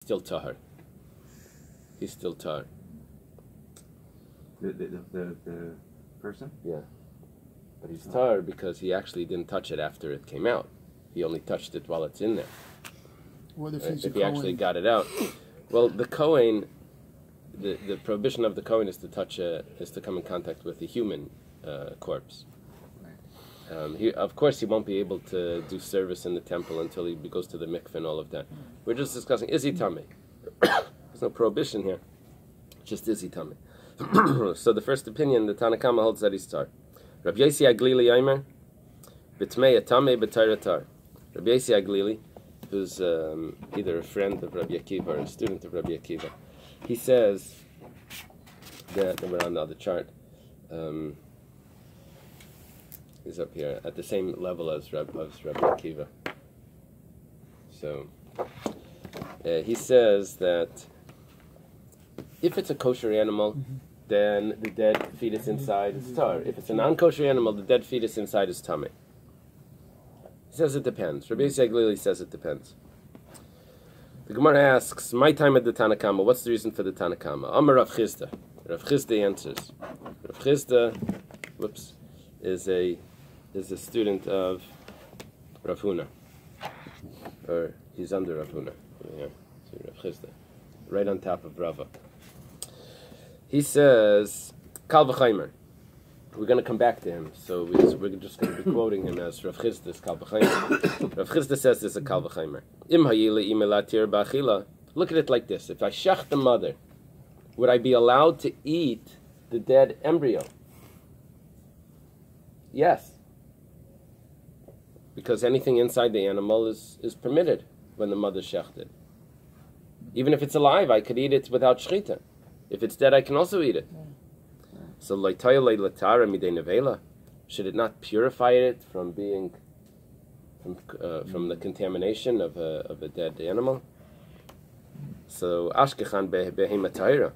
Still tahar. He's still tahar. The person? Yeah. But he's tahar because he actually didn't touch it after it came out. He only touched it while it's in there. What if Right? he's If a he actually Kohen? got it out. Well, the Kohen, the prohibition of the Kohen is to come in contact with a human corpse. Of course, he won't be able to do service in the temple until he goes to the mikveh and all of that. We're just discussing, is he tamei? There's no prohibition here. Just is he tamei? So the first opinion, the Tanna Kama holds that he's tar. Rabbi Yosi Aglili Yomer, b'tmei tamei b'tayra tar. Rabbi Yosi Aglili, who's either a friend of Rabbi Akiva or a student of Rabbi Akiva, he says that we're on the other chart. Is up here at the same level as Rabbi Akiva. So he says that if it's a kosher animal, then the dead fetus inside is tar. If it's a non-kosher animal, the dead fetus inside is tamei. He says it depends. Rabbi Yosi says it depends. The Gemara asks, "My time at the Tanna Kama. What's the reason for the Tanna Kama?" Amar Rav Chisda. Rav Chisda answers. Rav Chisda, is a student of Rav Huna, or he's under Rav Huna. Yeah, so Rav Chisda, right on top of Rava. He says, Kal v'chaimer. We're going to come back to him, so we're just going to be quoting him as Rav Chisda's Kal v'chaimer. Rav Chisda says this is a Kal v'chaimer. Im hayili im elatir ba'achila. Look at it like this. If I shech the mother, would I be allowed to eat the dead embryo? Yes. Because anything inside the animal is permitted when the mother shechted. Even if it's alive, I could eat it without shechita. If it's dead, I can also eat it. So, should it not purify it from being from the contamination of a dead animal? So, ashkechan behema tahira.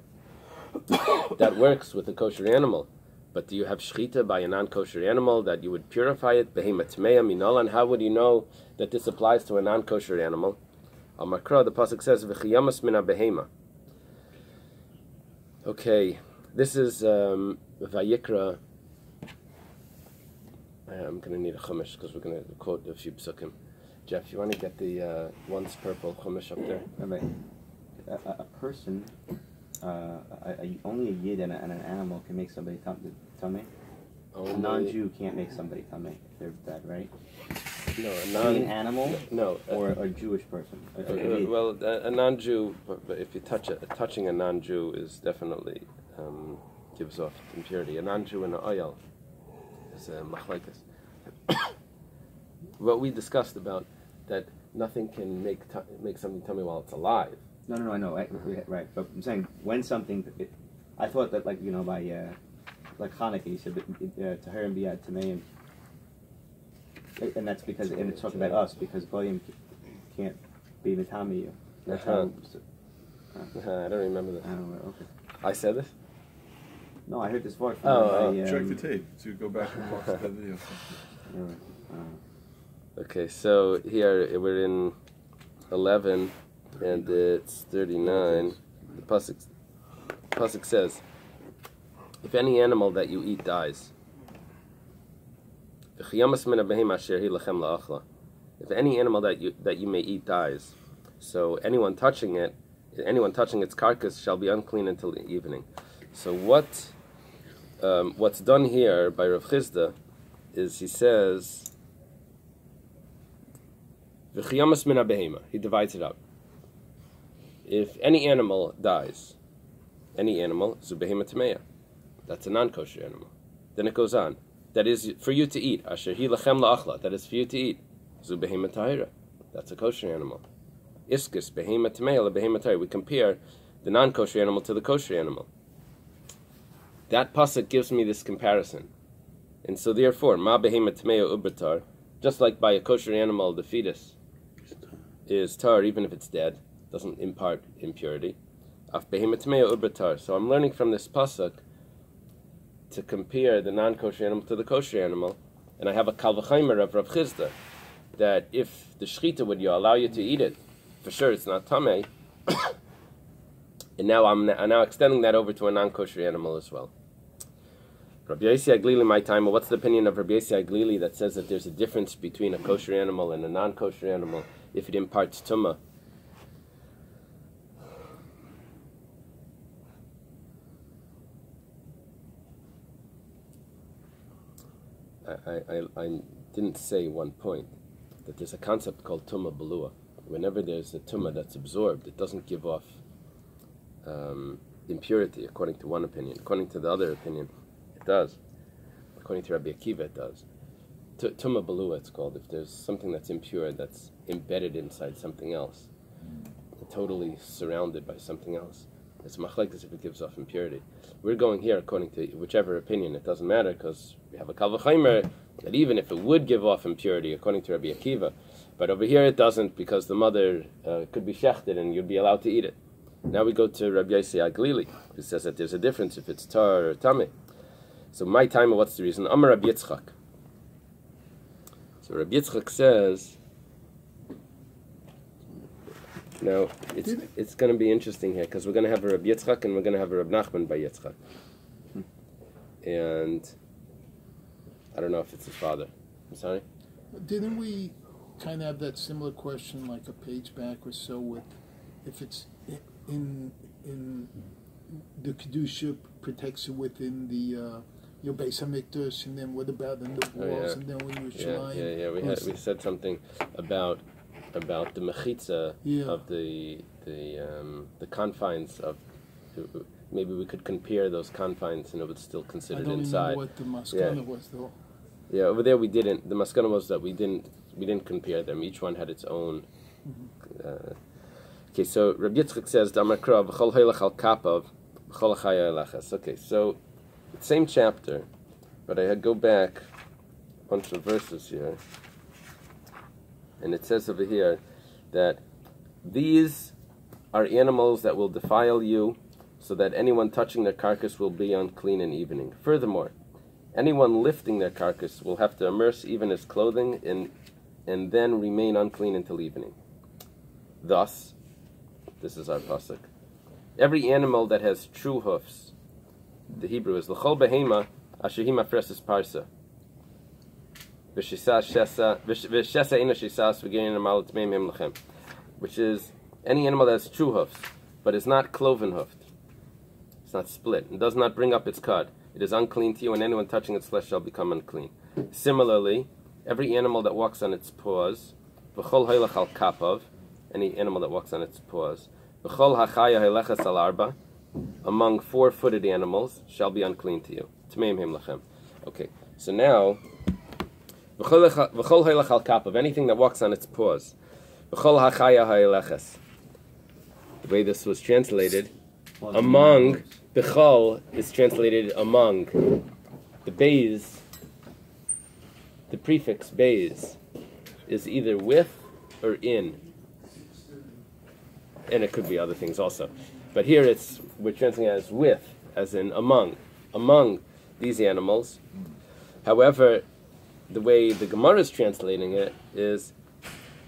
That works with a kosher animal. But do you have shechita by a non-kosher animal that you would purify it? Behema tmeya minolan. How would you know that this applies to a non-kosher animal? Al Makra, the pasuk says, "V'chiyamas mina behema." Okay, this is Vayikra. I'm going to need a chumash because we're going to quote a few psukim. Jeff, you want to get the once purple chumash up there? Rabbi, a person, only a yid and an animal can make somebody tamei. A non-Jew can't make somebody tamei if they're dead, right? No, an animal. No, or a Jewish person. Well, a non-Jew, but if you touching a non-Jew is definitely gives off impurity. A non-Jew in the oil is a machlekes. What we discussed about that nothing can make something tamei while it's alive. No, I know, right. But I'm saying when something, I thought that by like Hanukkah, you said tahir and biyad tameim, and that's because, and it's talking about us because goyim can't be mitami you. That's how. I don't remember that. I don't know. Okay. I said this. No, I heard this voice. Check the tape to go back and watch that video. Okay, so here we're in 11. And it's 39. The pasuk says, "If any animal that you eat dies, if any animal that you may eat dies, so anyone touching its carcass shall be unclean until the evening." So what's done here by Rav Chisda is he says, he divides it up. If any animal dies, any animal, zubehema tameya, that's a non-kosher animal. Then it goes on. That is for you to eat. Asher hi lachem la'achla. That is for you to eat. Zubehema tahira. That's a kosher animal. Iskis behema tameya lebehema tahira. We compare the non-kosher animal to the kosher animal. That pasuk gives me this comparison, and so therefore, ma behema tameya ubertar. Just like by a kosher animal, the fetus is tar even if it's dead. Doesn't impart impurity. So I'm learning from this pasuk to compare the non-kosher animal to the kosher animal, and I have a kal v'chaimer of Rav Chisda that if the shechita would allow you to eat it, for sure it's not tamei, And now I'm now extending that over to a non-kosher animal as well. Rabbi Yossi Aglili, my time. What's the opinion of Rabbi Yossi Aglili that says that there's a difference between a kosher animal and a non-kosher animal if it imparts tumah? I didn't say one point that there's a concept called tumah belua. Whenever there's a tumah that's absorbed, it doesn't give off impurity, according to one opinion. According to the other opinion, it does. According to Rabbi Akiva, it does. Tumah belua, it's called. If there's something that's impure that's embedded inside something else, totally surrounded by something else, it's machlekes if it gives off impurity. We're going here according to whichever opinion. It doesn't matter because we have a kal v'chomer that even if it would give off impurity, according to Rabbi Akiva, but over here it doesn't because the mother could be shechted and you'd be allowed to eat it. Now we go to Rabbi Yossi Aglili, who says that there's a difference if it's tar or tameh. So my time, what's the reason? Amar Rabbi Yitzchak. So Rabbi Yitzchak says, now it's going to be interesting here because we're going to have a Rabbi Yitzchak and we're going to have a Rabbi Nachman by Yitzchak. And I don't know if it's his father. I'm sorry? Didn't we kind of have that similar question like a page back or so with if it's in the Kedusha protects you within the your Bais HaMikdash, and then what about in the walls, and then when you're Shalayim? We said something about the mechitza of the confines of. Maybe we could compare those confines, and it would still considered inside. I don't remember what the maskana was though. Yeah, over there we didn't. The maskana was that we didn't compare them. Each one had its own. Okay, so Rabbi Yitzchak says, "Damakra v'chol heilach al kapav v'chol achaya elachas." Okay, so same chapter, but I go back a bunch of verses here, and it says over here that these are animals that will defile you, so that anyone touching their carcass will be unclean in evening. Furthermore, anyone lifting their carcass will have to immerse even his clothing and then remain unclean until evening. Thus, this is our pasuk. Every animal that has true hoofs, the Hebrew is l'chol behema asher hi mafreses parsa. V'shesa ina shisas v'gein amalat meim hem lechem. Which is any animal that has true hoofs, but is not cloven hoofed. It's not split, and does not bring up its cud. It is unclean to you, and anyone touching its flesh shall become unclean. Similarly, every animal that walks on its paws, v'chol haylach al kapav, any animal that walks on its paws, v'chol hachaya haylechas al arba, among four-footed animals, shall be unclean to you. Tmeim hem lechem. Okay, so now, v'chol haylach al kapav, anything that walks on its paws, v'chol hachaya haylechas. The way this was translated, among, bechol is translated among. The bais, the prefix bais, is either with or in. And it could be other things also. But here we're translating it as with, as in among these animals. However, the way the Gemara is translating it is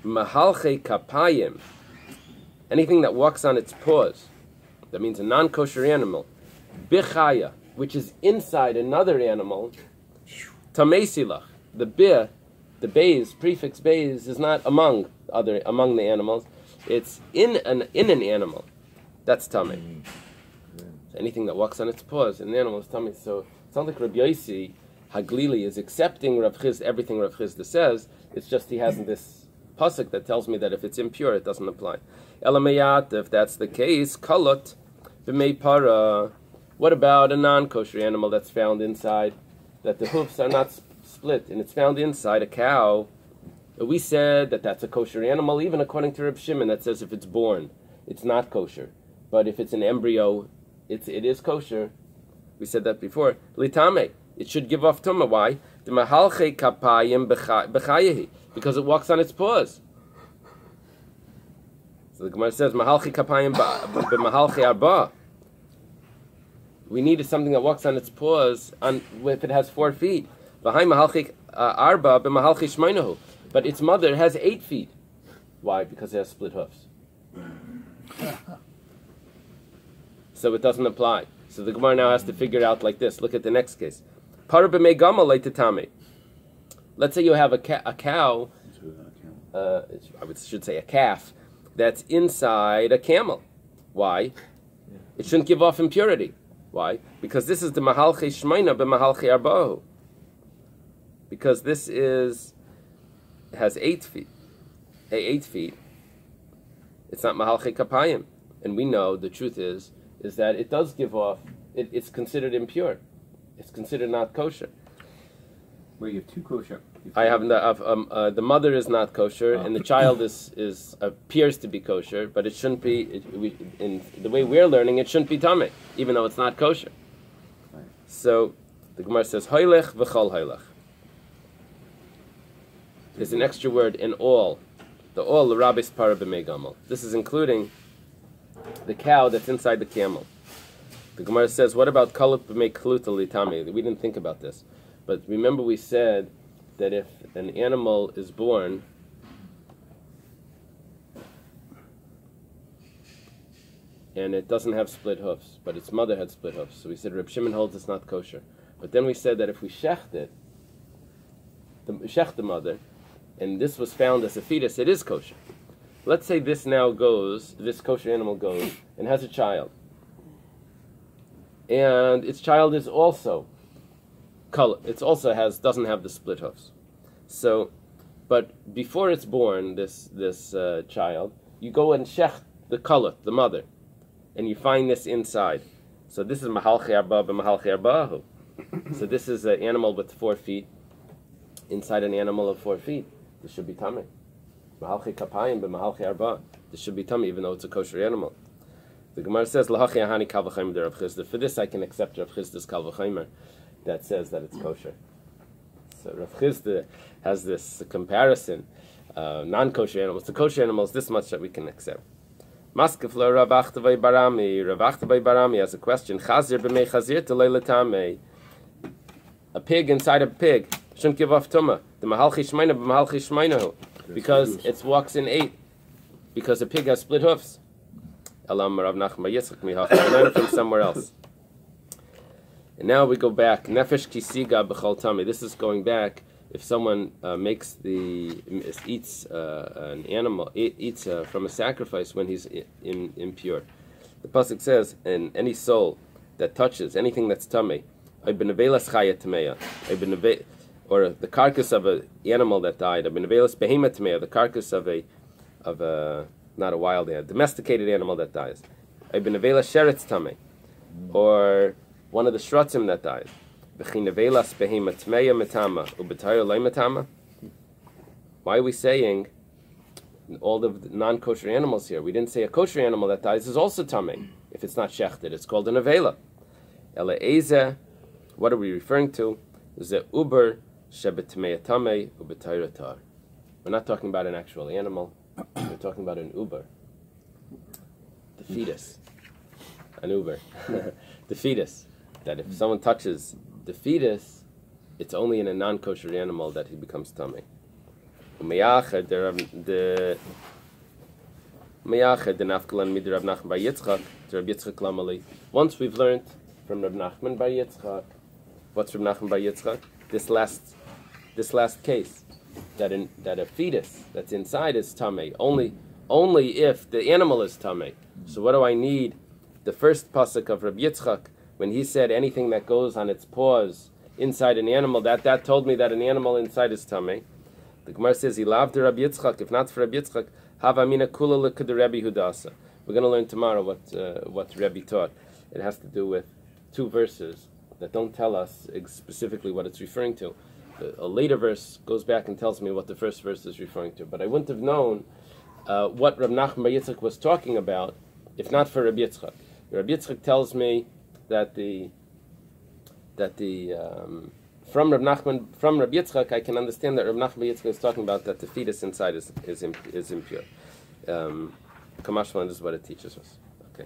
mahalche kapayim, anything that walks on its paws. That means a non-kosher animal. Bichaya, which is inside another animal. Tamesilach, the bais, prefix bais, is not among the animals. It's in an animal. That's tamei. Anything that walks on its paws in the animal is tamei. So it sounds like Rabbi Yossi Haglili is accepting everything Rav Chizda says. It's just he has this pasuk that tells me that if it's impure, it doesn't apply. Elamayat, if that's the case, kalot b'mei para. What about a non-kosher animal that's found inside, that the hoofs are not split, and it's found inside a cow? We said that that's a kosher animal, even according to Reb Shimon, that says if it's born, it's not kosher. But if it's an embryo, it is kosher. We said that before. Litame, it should give off tumah. Why? The mahalche kapayim b'chayehi, because it walks on its paws. So the Gemara says mahalche kapayim b'mahalche arba. We needed something that walks on its paws if it has 4 feet. V'hai mahalche arba b'mahalche shmeinahu. But its mother has 8 feet. Why? Because it has split hoofs. So it doesn't apply. So the Gemara now has to figure it out like this. Look at the next case. Parah b'mei gamal leitatame. Let's say you have a cow, should say a calf, that's inside a camel. Why? It shouldn't give off impurity. Why? Because this is the mahalche shmeina b'mahalche arbahu. Because this has 8 feet. 8 feet. It's not mahalche kapayim. And we know the truth is that it does give off, it's considered impure. It's considered not kosher. Where you have 2 kosher. I have the mother is not kosher, and the child is appears to be kosher, but it shouldn't be. In the way we're learning, it shouldn't be tamei, even though it's not kosher. Right. So the Gemara says hoylech v'chol hoylech. There's an extra word in all. The all Rabbi's parah b'mei gamal. This is including the cow that's inside the camel. The Gemara says, what about kalut b'mei kluta litami? We didn't think about this. But remember we said that if an animal is born and it doesn't have split hoofs, but its mother had split hoofs, so we said Reb Shimon holds it's not kosher. But then we said that if we shecht the mother, and this was found as a fetus, it is kosher. Let's say this kosher animal goes and has a child. And its child is also doesn't have the split hoofs. So, but before it's born, this child, you go and shecht the kalut, the mother, and you find this inside. So this is mahalche arba b'mahalche arbahu. So this is an animal with 4 feet inside an animal of 4 feet. This should be tamei. Mahalche kapayim b'mahalche arba. This should be tamei, even though it's a kosher animal. The Gemara says lahachi ahani kal v'chaymer de Rav Chisda. For this, I can accept Rav Chisda's kal v'chaymer that says that it's kosher. So Rav Chisda has this comparison, non-kosher animals to kosher animals, this much that we can accept. Maskefla Rav Achtavai Barami. Rav Achtavai Barami has a question. Chazir b'mei chazir telei l'tamei. A pig inside a pig shouldn't give off tumah. The mahalchi shmeina b'mahalchi shmeinahu. Because it walks in 8. Because a pig has split hoofs. Elam Rav Nachman bar Yitzchak mihach. I learned it from somewhere else. And now we go back. Nefesh kisiga b'chol tamei. This is going back. If someone eats an animal, eats from a sacrifice when he's impure. The pasuk says, and any soul that touches anything that's tamei, or the carcass of an animal that died, the carcass of a not a wild animal, domesticated animal that dies, or one of the shratzim that dies. Why are we saying all the non-kosher animals here? We didn't say a kosher animal that dies is also tamei. If it's not shechted, it's called an avela. Ela what are we referring to? Ze uber shebetmei tamei ubetayratar. We're not talking about an actual animal. We're talking about an uber, the fetus, an uber, the fetus. That if someone touches the fetus, it's only in a non-kosher animal that he becomes tamei. Once we've learned from Reb Nachman bar Yitzchak, what's Reb Nachman bar Yitzchak? This last case, that a fetus that's inside is tamei. Only if the animal is tamei. So what do I need? The first pasuk of Reb Yitzchak, when he said anything that goes on its paws inside an animal, that told me that an animal inside is tamei. The Gemara says, he loved Rabbi Yitzchak. If not for Rabbi Yitzchak, hava mina kula l'ked Rabbi Hudasa. We're going to learn tomorrow what Rabbi taught. It has to do with 2 verses that don't tell us specifically what it's referring to. A later verse goes back and tells me what the first verse is referring to. But I wouldn't have known what Reb Nachman bar Yitzchak was talking about if not for Rabbi Yitzchak. Rabbi Yitzchak tells me that from Rabbi Yitzchak, I can understand that Rabbi Nachman bar Yitzchak is talking about that the fetus inside is impure. Kamashman, this is what it teaches us. Okay.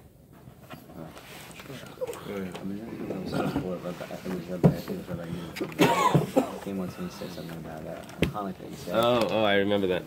Came once and he said something about Hanukkah. He said, oh, I remember that.